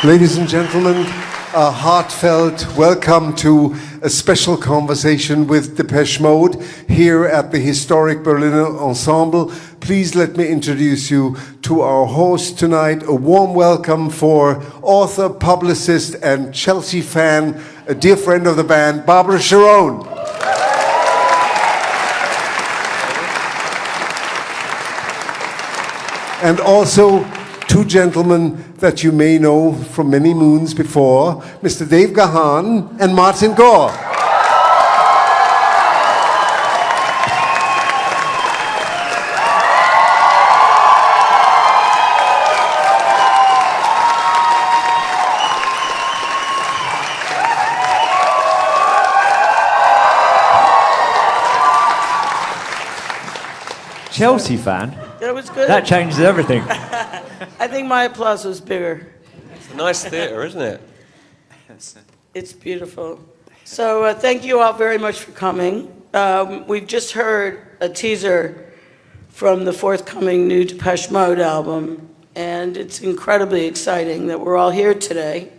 Ladies and gentlemen, a heartfelt welcome to a special conversation with Depeche Mode here at the historic Berliner Ensemble. Please let me introduce you to our host tonight. A warm welcome for author, publicist, and Chelsea fan, a dear friend of the band, Barbara Sharon. And also two gentlemen that you may know from many moons before, Mr. Dave Gahan and Martin Gore. Chelsea fan? That was good. That changes everything. I think my applause was bigger. It's a nice theatre, isn't it? It's beautiful. So thank you all very much for coming. We've just heard a teaser from the forthcoming new Depeche Mode album, and it's incredibly exciting that we're all here today.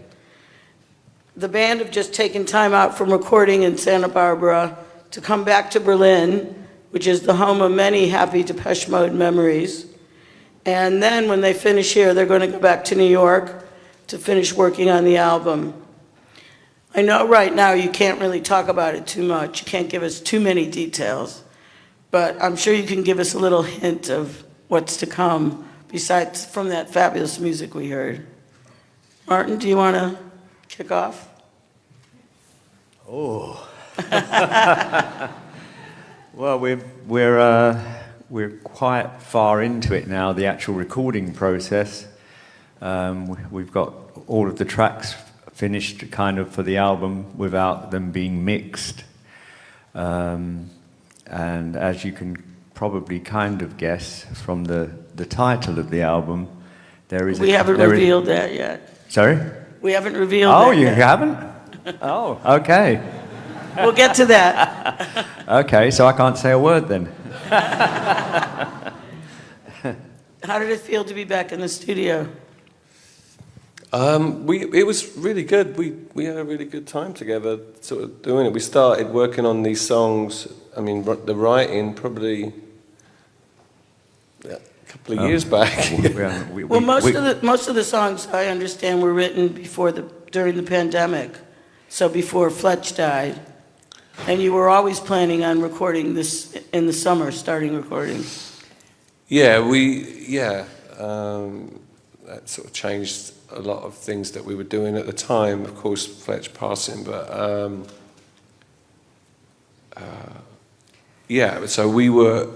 The band have just taken time out from recording in Santa Barbara to come back to Berlin, which is the home of many happy Depeche Mode memories. And then when they finish here, they're going to go back to New York to finish working on the album. I know right now you can't really talk about it too much. You can't give us too many details. But I'm sure you can give us a little hint of what's to come, besides from that fabulous music we heard. Martin, do you want to kick off? Oh. Well, we're quite far into it now, the actual recording process. We've got all of the tracks finished kind of for the album without them being mixed. And as you can probably kind of guess from the title of the album, there is... We haven't revealed that yet. Sorry? We haven't revealed that yet. Oh, you haven't? Oh, okay. We'll get to that. Okay, so I can't say a word then. How did it feel to be back in the studio? It was really good. We had a really good time together, sort of doing it. We started working on these songs. I mean, the writing probably a couple of years back. Most of the songs I understand were written during the pandemic, so before Fletch died. And you were always planning on recording this in the summer, starting recording. Yeah, that sort of changed a lot of things that we were doing at the time. Of course, Fletch passing, but so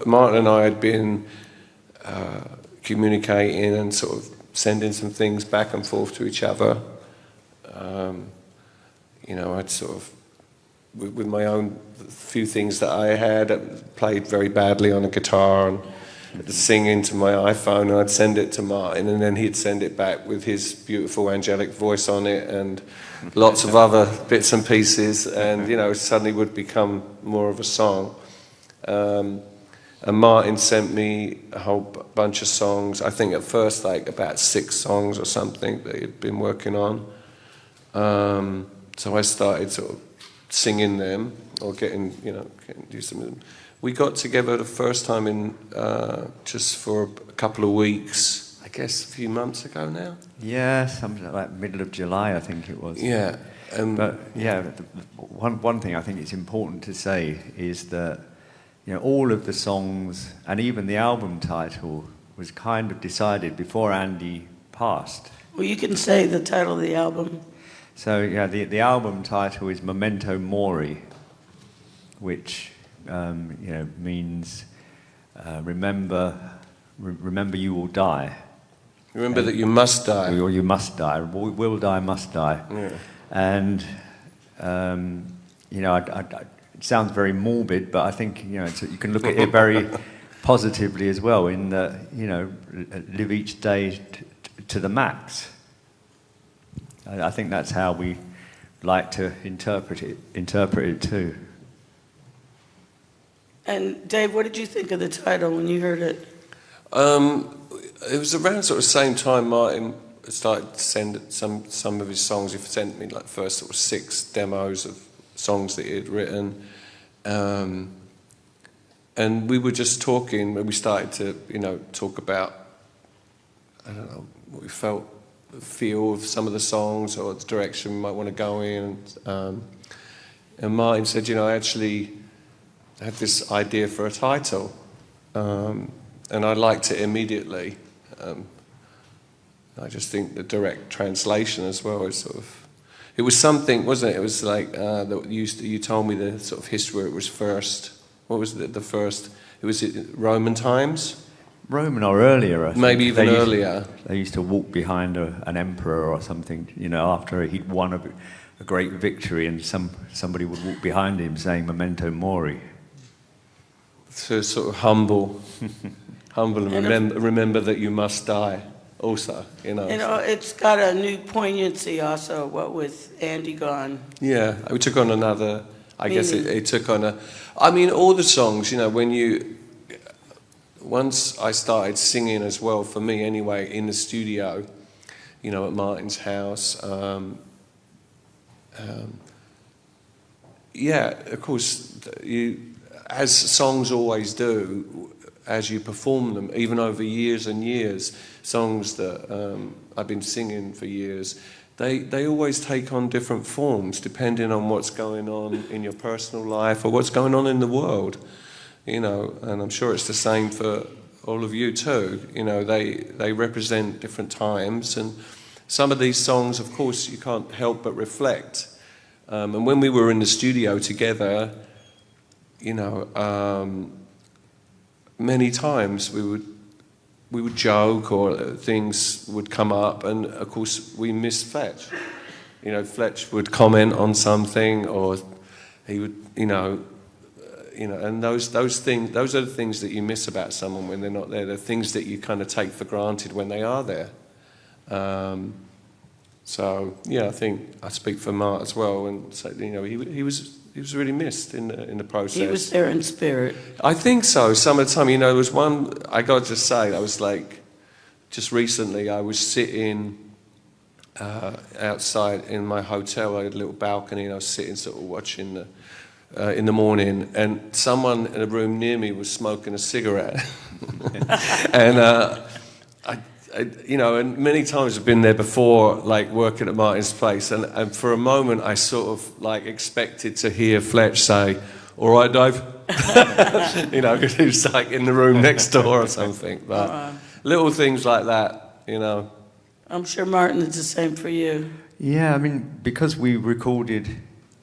Martin and I had been communicating and sort of sending some things back and forth to each other. I'd sort of, with my own few things that I had played very badly on a guitar and I'd sing into my iPhone and I'd send it to Martin and then he'd send it back with his beautiful angelic voice on it and lots of other bits and pieces and, suddenly would become more of a song. And Martin sent me a whole bunch of songs, I think at first like about 6 songs or something that he'd been working on. So I started sort of singing them or getting used to them. We got together the first time in just for a couple of weeks, I guess a few months ago now. Yeah, something like middle of July, I think it was. Yeah. But yeah, one thing I think it's important to say is that all of the songs and even the album title was kind of decided before Andy passed. Well, you can say the title of the album. So yeah, the album title is Memento Mori, which means remember you will die. Remember that you must die. Or you must die. Will die, must die. Yeah. And it sounds very morbid, but I think you can look at it very positively as well. In that live each day to the max. I think that's how we like to interpret it too. And Dave, what did you think of the title when you heard it? It was around sort of the same time Martin started to send some of his songs. He sent me like first sort of 6 demos of songs that he had written. And we were just talking, and we started to, talk about, I don't know, what we felt, the feel of some of the songs or the direction we might want to go in. And Martin said, I actually had this idea for a title, and I liked it immediately. I just think the direct translation as well is sort of, it was something, wasn't it? It was like, you told me the sort of history where it was first. What was the first? It was Roman times? Roman or earlier, I think. Maybe even earlier. They used to walk behind an emperor or something, after he'd won a great victory, and somebody would walk behind him saying "Memento Mori." So sort of humble and remember that you must die. Also, it's got a new poignancy also. What with Andy gone. Yeah, we took on another. I guess it took on a. I mean, all the songs. Once I started singing as well, for me anyway, in the studio, at Martin's house. Yeah, of course, as songs always do, as you perform them, even over years and years, songs that I've been singing for years, they always take on different forms depending on what's going on in your personal life or what's going on in the world. And I'm sure it's the same for all of you too. They represent different times, and some of these songs, of course, you can't help but reflect. And when we were in the studio together, many times we would joke or things would come up, and of course we missed Fletch. Fletch would comment on something, or he would, and those things, those are the things that you miss about someone when they're not there. They're things that you kind of take for granted when they are there. So yeah, I think I speak for Mart as well, and say, he was really missed in the process. He was there in spirit. I think so. Some of the time, there was one, I got to say, I was like, just recently, I was sitting outside in my hotel. I had a little balcony, and I was sitting sort of watching in the morning, and someone in a room near me was smoking a cigarette. And and many times I've been there before, like working at Martin's place, and for a moment I sort of like expected to hear Fletch say, "All right, Dave," because he was like in the room next door or something. But little things like that, I'm sure Martin, it's the same for you. Yeah, I mean, because we recorded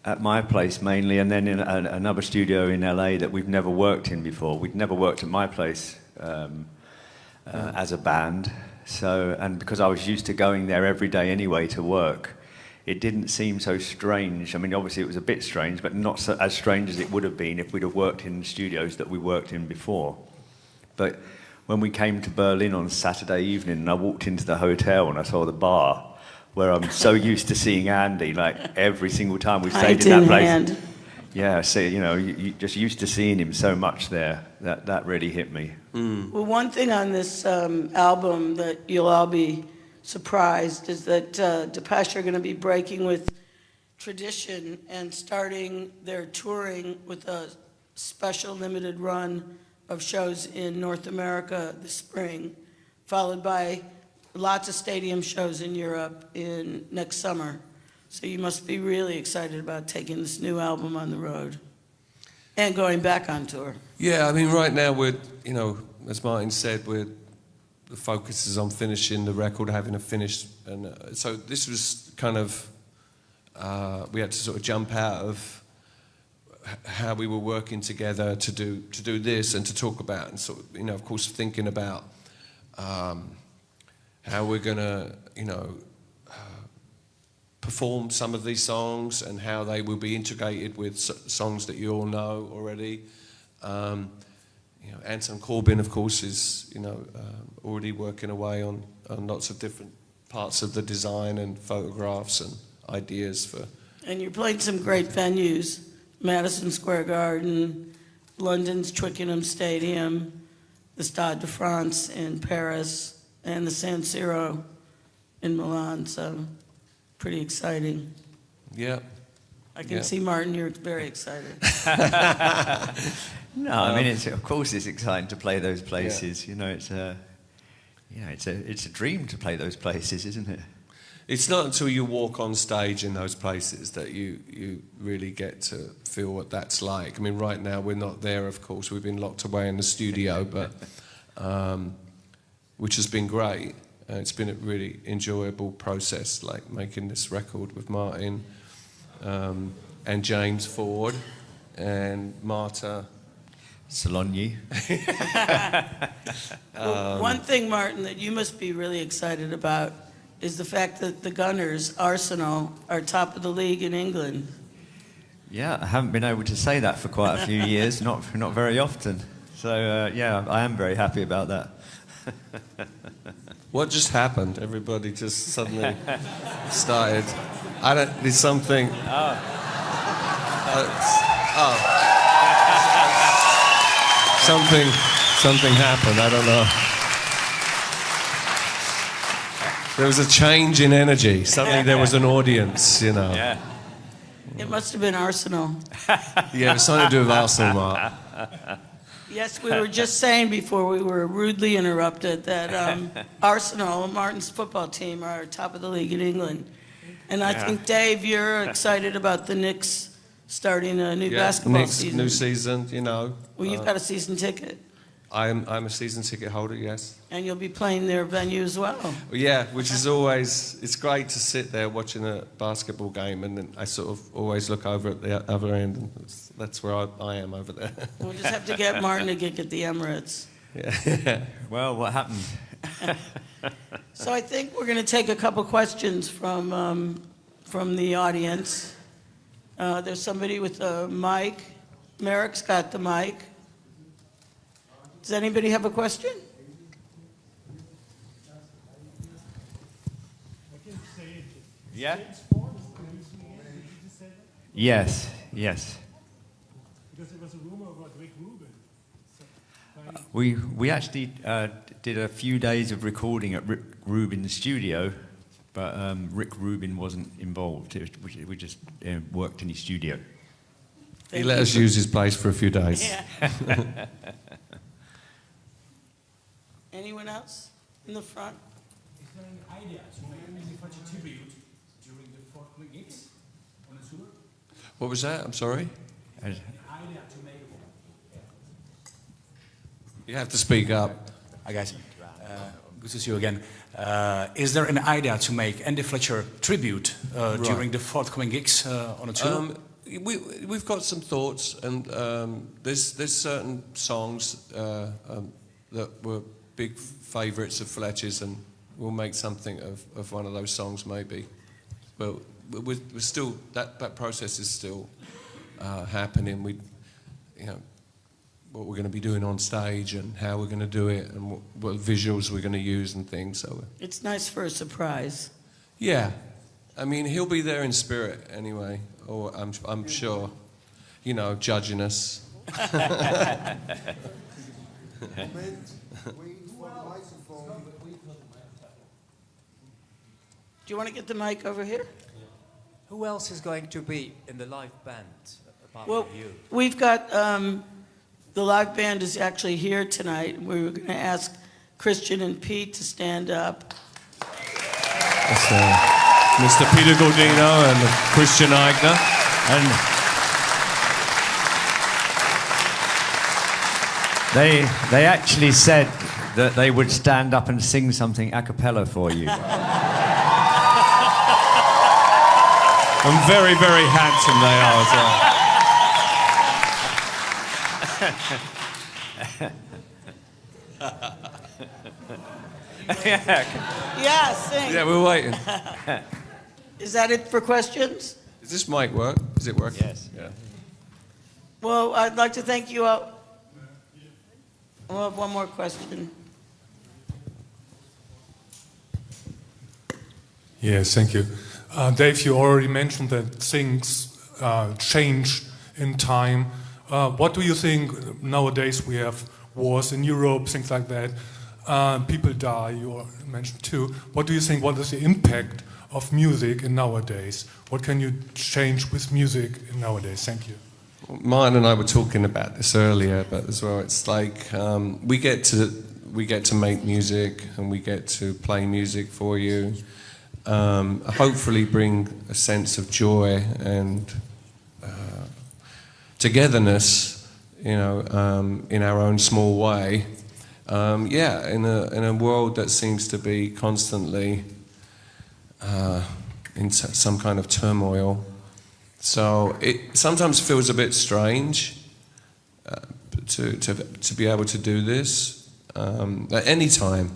at my place mainly, and then in another studio in LA that we've never worked in before. We'd never worked at my place as a band. So, and because I was used to going there every day anyway to work, it didn't seem so strange. I mean, obviously it was a bit strange, but not so, as strange as it would have been if we'd have worked in studios that we worked in before. But when we came to Berlin on Saturday evening, and I walked into the hotel and I saw the bar, where I'm so used to seeing Andy, like every single time we stayed in that place. Yeah, so you just used to seeing him so much there. That really hit me. Well, one thing on this album that you'll all be surprised is that Depeche are going to be breaking with tradition and starting their touring with a special limited run of shows in North America this spring, followed by lots of stadium shows in Europe next summer. So you must be really excited about taking this new album on the road and going back on tour. Yeah, I mean, right now we're, as Martin said, the focus is on finishing the record, having it finished. And so this was kind of, we had to sort of jump out of how we were working together to do this and to talk about, and sort of, of course, thinking about how we're going to, perform some of these songs and how they will be integrated with songs that you all know already. Anton Corbijn, of course, is already working away on lots of different parts of the design and photographs and ideas for. And you're playing some great venues: Madison Square Garden, London's Twickenham Stadium, the Stade de France in Paris, and the San Siro in Milan, so pretty exciting. Yeah. I can Yeah. see, Martin, you're very excited. No, I mean, of course it's exciting to play those places. You know, it's a dream to play those places, isn't it? It's not until you walk on stage in those places that you really get to feel what that's like. I mean, right now we're not there, of course. We've been locked away in the studio, but which has been great. It's been a really enjoyable process, like making this record with Martin and James Ford and Marta Salogni. Well, one thing, Martin, that you must be really excited about is the fact that the Gunners, Arsenal, are top of the league in England. Yeah, I haven't been able to say that for quite a few years, not very often. So yeah, I am very happy about that. What just happened? Everybody just suddenly started. There's something. Something happened. I don't know. There was a change in energy. Suddenly there was an audience, you know. Yeah. It must have been Arsenal. Yeah, it's something to do with Arsenal, Mark. Yes, we were just saying before we were rudely interrupted that Arsenal, Martin's football team, are top of the league in England. And I think, Dave, you're excited about the Knicks starting a new basketball next season. new season, you know. Well, you've got a season ticket, I'm a season ticket holder, yes. and you'll be playing their venue as well. Yeah, which is always, it's great to sit there watching a basketball game and then I sort of always look over at the other end and that's where I am over there. We'll just have to get Martin to gig at the Emirates. Yeah. Well, what happened? So I think we're going to take a couple questions from the audience. There's somebody with a mic. Merrick's got the mic. Does anybody have a question? Yeah. Yes. Yes. Because there was a rumor about Rick Rubin. We actually did a few days of recording at Rick Rubin's studio, but Rick Rubin wasn't involved. We just worked in his studio. He let us use his place for a few days. Yeah. Anyone else in the front? Is there an idea to make a tribute during the forthcoming gigs on the tour? What was that? I'm sorry? An idea to make. You have to speak up. Hi guys, good to see you again. Is there an idea to make Andy Fletcher tribute during the forthcoming gigs on a tour? We've got some thoughts, and there's certain songs that were big favourites of Fletcher's, and we'll make something of one of those songs maybe. But we're still that process is still happening. What we're going to be doing on stage and how we're going to do it and what visuals we're going to use and things. So It's nice for a surprise. yeah, I mean he'll be there in spirit anyway. Or I'm sure, you know, judging us. Do you want to get the mic over here? Who else is going to be in the live band apart Well, from you? we've got, the live band is actually here tonight. We were going to ask Christian and Pete to stand up. That's, Mr. Peter Gordino and Christian Eigner. And they actually said that they would stand up and sing something a cappella for you. And very, very handsome they are as well. Yeah, sing. Yeah, we're waiting. Is that it for questions? Does this mic work? Is it working? Yes. Yeah. Well, I'd like to thank you all. We'll have one more question. Yes, thank you. Dave, you already mentioned that things change in time. What do you think nowadays we have wars in Europe, things like that? people die, you mentioned too. What do you think, what is the impact of music in nowadays? What can you change with music in nowadays? Thank you. Martin and I were talking about this earlier, but as well, it's like we get to make music and we get to play music for you. Hopefully, bring a sense of joy and togetherness, in our own small way. In a world that seems to be constantly in some kind of turmoil. So it sometimes feels a bit strange to be able to do this at any time.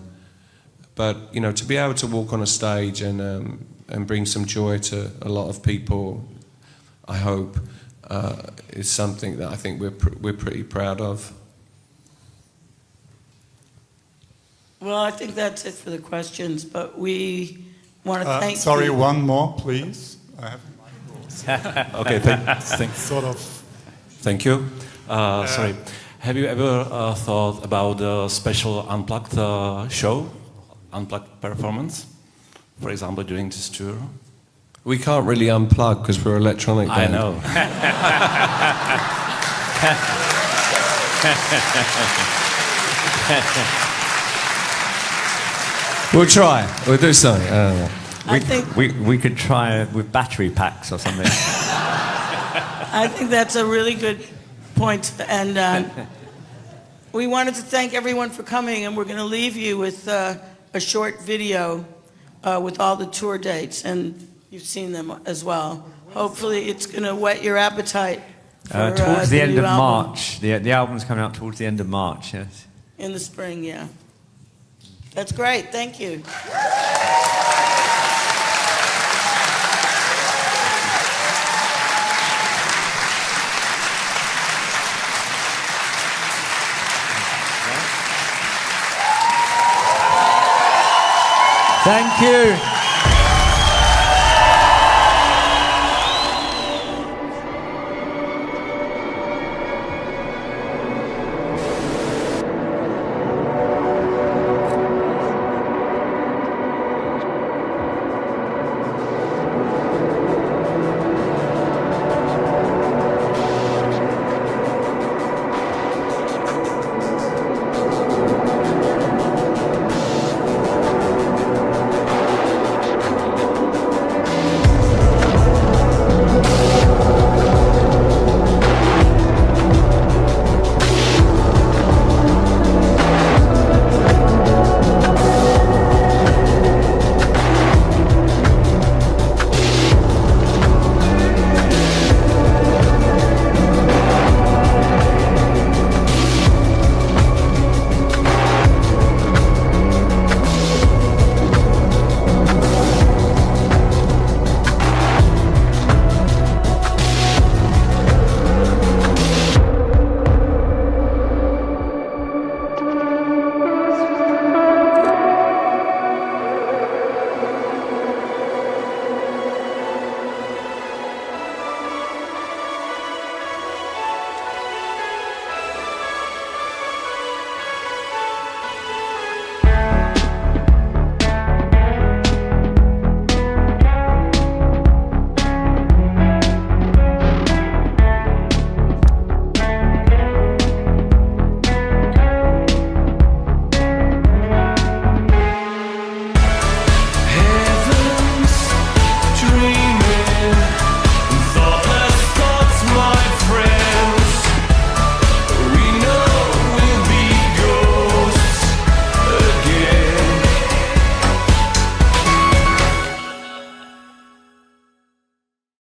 But to be able to walk on a stage and bring some joy to a lot of people, I hope, is something that I think we're pretty proud of. Well, I think that's it for the questions, but we want to thank sorry, you. one more, please. I have Okay, thanks. sort of. Thank you. Sorry. Have you ever thought about a special unplugged show, unplugged performance, for example, during this tour? We can't really unplug because we're electronic I band. know. We'll try. We'll do something. I don't know. I think We could try with battery packs or something. I think that's a really good point, and we wanted to thank everyone for coming, and we're going to leave you with a short video with all the tour dates, and you've seen them as well. Hopefully, it's going to whet your appetite for Towards the end new of album. March. The album's coming out towards the end of March, yes. In the spring, yeah. That's great. Thank you. Thank you.